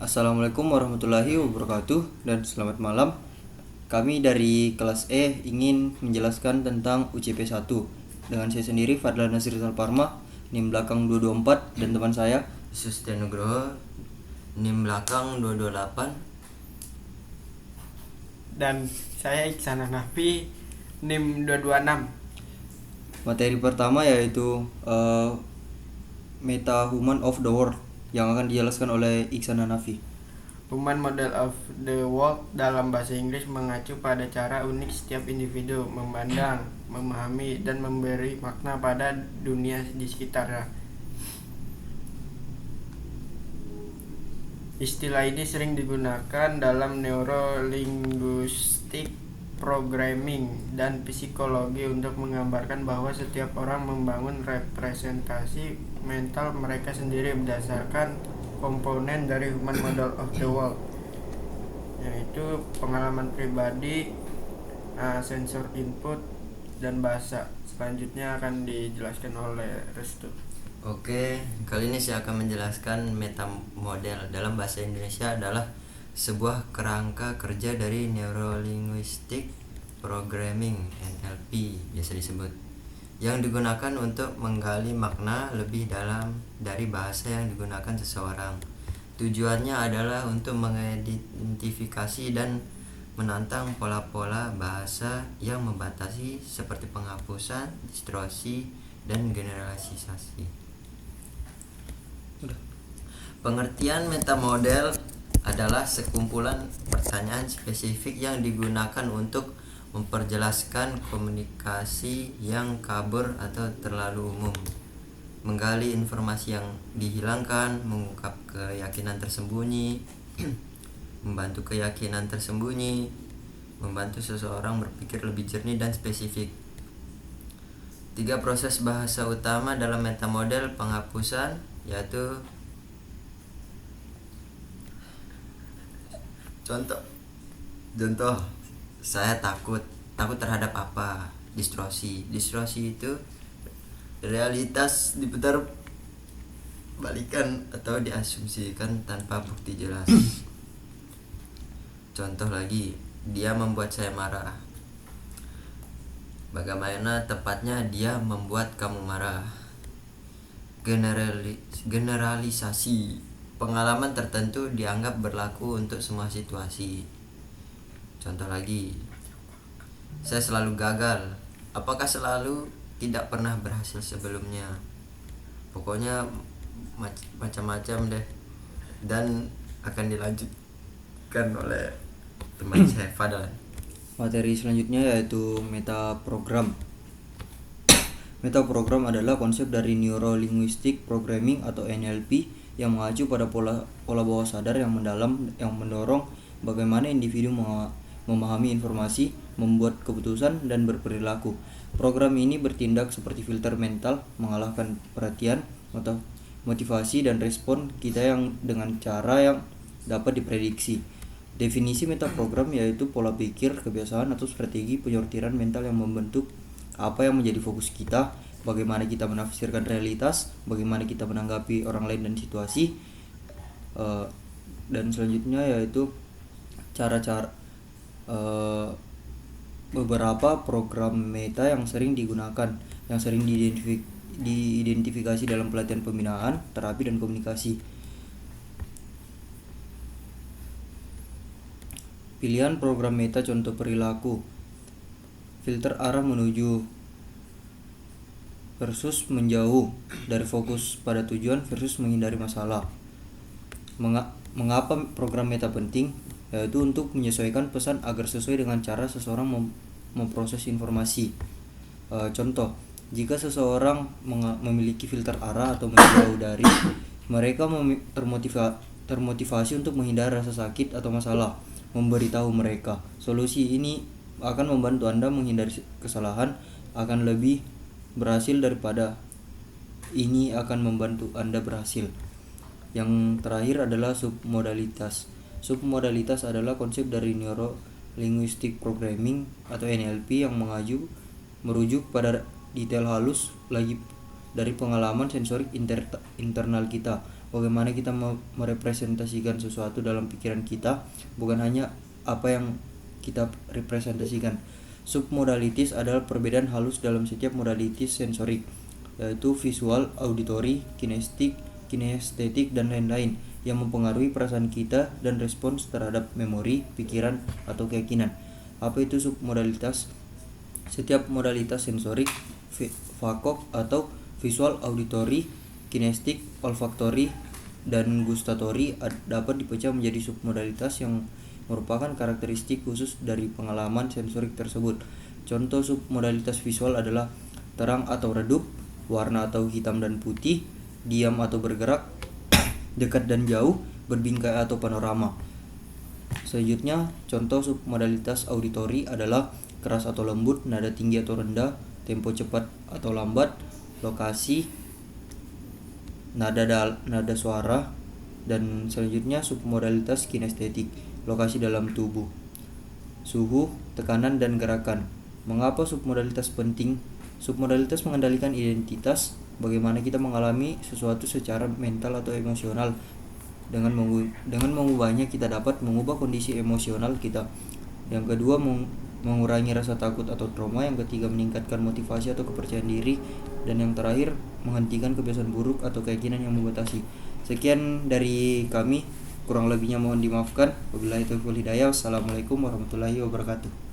Assalamualaikum warahmatullahi wabarakatuh dan selamat malam. Kami dari kelas E ingin menjelaskan tentang UCP 1 dengan saya sendiri Fadlan Nasir Salparma, NIM belakang 224, dan teman saya Sustian Nugroho, NIM belakang 228. Dan saya Iksan Hanafi, NIM 226. Materi pertama yaitu Meta Human of the World yang akan dijelaskan oleh Iksan Hanafi. Human Model of the World dalam bahasa Inggris mengacu pada cara unik setiap individu memandang, memahami, dan memberi makna pada dunia di sekitarnya. Istilah ini sering digunakan dalam neurolinguistik, programming, dan psikologi untuk menggambarkan bahwa setiap orang membangun representasi mental mereka sendiri berdasarkan komponen dari Human Model of the World, yaitu pengalaman pribadi, sensor input, dan bahasa. Selanjutnya akan dijelaskan oleh Restu. Oke, kali ini saya akan menjelaskan meta model. Dalam bahasa Indonesia adalah sebuah kerangka kerja dari Neurolinguistic Programming (NLP) biasa disebut, yang digunakan untuk menggali makna lebih dalam dari bahasa yang digunakan seseorang. Tujuannya adalah untuk mengidentifikasi dan menantang pola-pola bahasa yang membatasi seperti penghapusan, distorsi, dan generalisasi. Pengertian metamodel adalah sekumpulan pertanyaan spesifik yang digunakan untuk memperjelaskan komunikasi yang kabur atau terlalu umum, menggali informasi yang dihilangkan, mengungkap keyakinan tersembunyi, membantu keyakinan tersembunyi, membantu seseorang berpikir lebih jernih dan spesifik. 3 proses bahasa utama dalam metamodel penghapusan yaitu Contoh, saya takut terhadap apa? Distorsi itu realitas diputar balikan atau diasumsikan tanpa bukti jelas. Contoh lagi, dia membuat saya marah. Bagaimana tepatnya dia membuat kamu marah? Generalisasi, pengalaman tertentu dianggap berlaku untuk semua situasi. Contoh lagi, saya selalu gagal. Apakah selalu? Tidak pernah berhasil sebelumnya. Pokoknya macam-macam deh. Dan akan dilanjutkan oleh teman saya Fadlan. Materi selanjutnya yaitu meta program. Meta program adalah konsep dari Neuro-Linguistic Programming atau NLP yang mengacu pada pola bawah sadar yang mendalam yang mendorong bagaimana individu memahami informasi, membuat keputusan, dan berperilaku. Program ini bertindak seperti filter mental, mengalahkan perhatian, motivasi, dan respon kita yang dengan cara yang dapat diprediksi. Definisi metaprogram yaitu pola pikir, kebiasaan, atau strategi penyortiran mental yang membentuk apa yang menjadi fokus kita, bagaimana kita menafsirkan realitas, bagaimana kita menanggapi orang lain dan situasi. Dan selanjutnya yaitu cara-cara beberapa program meta yang sering digunakan, yang sering diidentifikasi dalam pelatihan pembinaan, terapi, dan komunikasi. Pilihan program meta contoh perilaku: filter arah menuju versus menjauh, dari fokus pada tujuan versus menghindari masalah. Mengapa program meta penting? Yaitu untuk menyesuaikan pesan agar sesuai dengan cara seseorang memproses informasi. Contoh, jika seseorang memiliki filter arah atau menjauh dari, mereka termotivasi untuk menghindari rasa sakit atau masalah. Memberitahu mereka solusi ini akan membantu Anda menghindari kesalahan akan lebih berhasil daripada ini akan membantu Anda berhasil. Yang terakhir adalah submodalitas. Submodalitas adalah konsep dari Neuro Linguistic Programming atau NLP yang merujuk pada detail halus lagi dari pengalaman sensorik internal kita. bagaimana kita merepresentasikan sesuatu dalam pikiran kita, bukan hanya apa yang kita representasikan. Submodalitis adalah perbedaan halus dalam setiap modalitis sensorik, yaitu visual, auditory, kinestetik, dan lain-lain, yang mempengaruhi perasaan kita dan respons terhadap memori, pikiran, atau keyakinan. Apa itu submodalitas? Setiap modalitas sensorik, fakok atau visual, auditory, kinestik, olfaktori, dan gustatory dapat dipecah menjadi submodalitas yang merupakan karakteristik khusus dari pengalaman sensorik tersebut. Contoh submodalitas visual adalah terang atau redup, warna atau hitam dan putih, diam atau bergerak, dekat dan jauh, berbingkai atau panorama. Selanjutnya, contoh submodalitas auditory adalah keras atau lembut, nada tinggi atau rendah, tempo cepat atau lambat, lokasi, nada suara. Dan selanjutnya submodalitas kinestetik, lokasi dalam tubuh, suhu, tekanan, dan gerakan. Mengapa submodalitas penting? Submodalitas mengendalikan identitas, bagaimana kita mengalami sesuatu secara mental atau emosional. Dengan mengubahnya kita dapat mengubah kondisi emosional kita. Yang kedua, mengurangi rasa takut atau trauma. Yang ketiga, meningkatkan motivasi atau kepercayaan diri. Dan yang terakhir, menghentikan kebiasaan buruk atau keyakinan yang membatasi. Sekian dari kami, kurang lebihnya mohon dimaafkan. Wabillahi taufiq wal hidayah. Wassalamualaikum warahmatullahi wabarakatuh.